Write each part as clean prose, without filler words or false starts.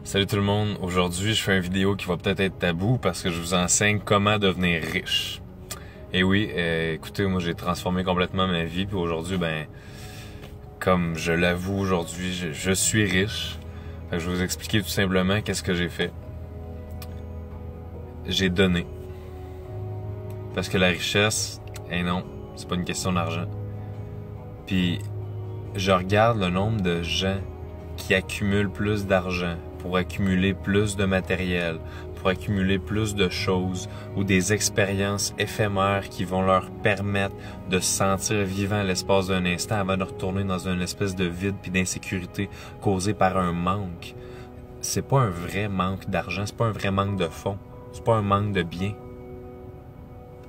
Salut tout le monde, aujourd'hui je fais une vidéo qui va peut-être être tabou parce que je vous enseigne comment devenir riche. Et oui, écoutez, moi j'ai transformé complètement ma vie, puis aujourd'hui, comme je l'avoue aujourd'hui, je suis riche. Fait que je vais vous expliquer tout simplement qu'est-ce que j'ai fait. J'ai donné. Parce que la richesse, non, c'est pas une question d'argent. Puis je regarde le nombre de gens qui accumulent plus d'argent pour accumuler plus de matériel, pour accumuler plus de choses ou des expériences éphémères qui vont leur permettre de se sentir vivant l'espace d'un instant avant de retourner dans une espèce de vide puis d'insécurité causée par un manque. C'est pas un vrai manque d'argent, c'est pas un vrai manque de fonds, c'est pas un manque de biens.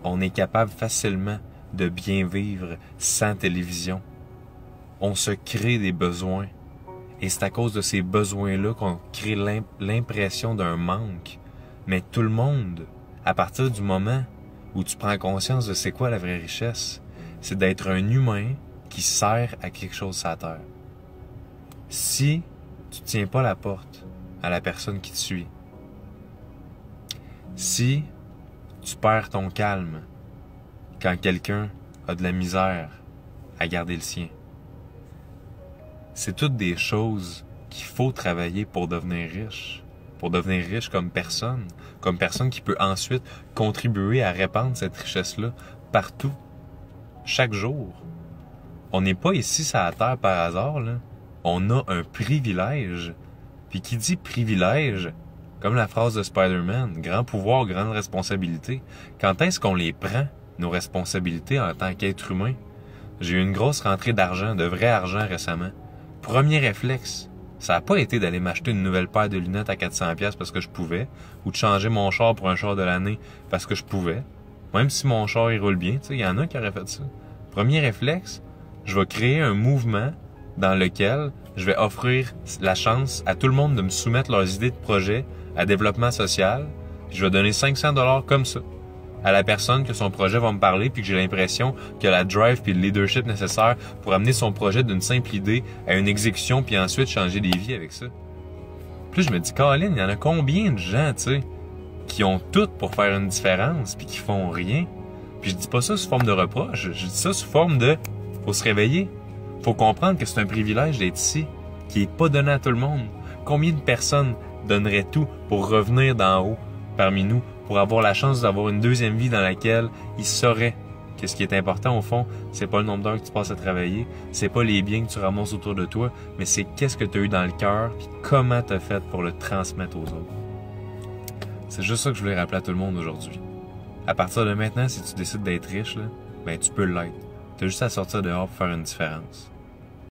On est capable facilement de bien vivre sans télévision. On se crée des besoins. Et c'est à cause de ces besoins-là qu'on crée l'impression d'un manque. Mais tout le monde, à partir du moment où tu prends conscience de c'est quoi la vraie richesse, c'est d'être un humain qui sert à quelque chose sur la terre. Si tu tiens pas la porte à la personne qui te suit, si tu perds ton calme quand quelqu'un a de la misère à garder le sien, c'est toutes des choses qu'il faut travailler pour devenir riche. Pour devenir riche comme personne qui peut ensuite contribuer à répandre cette richesse-là partout, chaque jour. On n'est pas ici sur la terre par hasard, là. On a un privilège. Puis qui dit privilège, comme la phrase de Spider-Man, grand pouvoir, grande responsabilité. Quand est-ce qu'on les prend, nos responsabilités en tant qu'être humain? J'ai eu une grosse rentrée d'argent, de vrai argent récemment. Premier réflexe, ça n'a pas été d'aller m'acheter une nouvelle paire de lunettes à 400$ parce que je pouvais, ou de changer mon char pour un char de l'année parce que je pouvais. Même si mon char il roule bien, il y en a qui auraient fait ça. Premier réflexe, je vais créer un mouvement dans lequel je vais offrir la chance à tout le monde de me soumettre leurs idées de projet à développement social. Puis je vais donner 500$ comme ça à la personne que son projet va me parler, puis que j'ai l'impression qu'il a la drive puis le leadership nécessaire pour amener son projet d'une simple idée à une exécution, puis ensuite changer des vies avec ça. Puis je me dis, Colin, il y en a combien de gens, qui ont tout pour faire une différence, puis qui font rien? Puis je dis pas ça sous forme de reproche, je dis ça sous forme de, faut se réveiller. Faut comprendre que c'est un privilège d'être ici, qui est pas donné à tout le monde. Combien de personnes donneraient tout pour revenir d'en haut parmi nous, pour avoir la chance d'avoir une deuxième vie dans laquelle ils sauraient que ce qui est important au fond, c'est pas le nombre d'heures que tu passes à travailler, c'est pas les biens que tu ramasses autour de toi, mais c'est qu'est-ce que tu as eu dans le cœur puis comment tu as fait pour le transmettre aux autres. C'est juste ça que je voulais rappeler à tout le monde aujourd'hui. À partir de maintenant, si tu décides d'être riche, tu peux l'être. Tu as juste à sortir dehors pour faire une différence.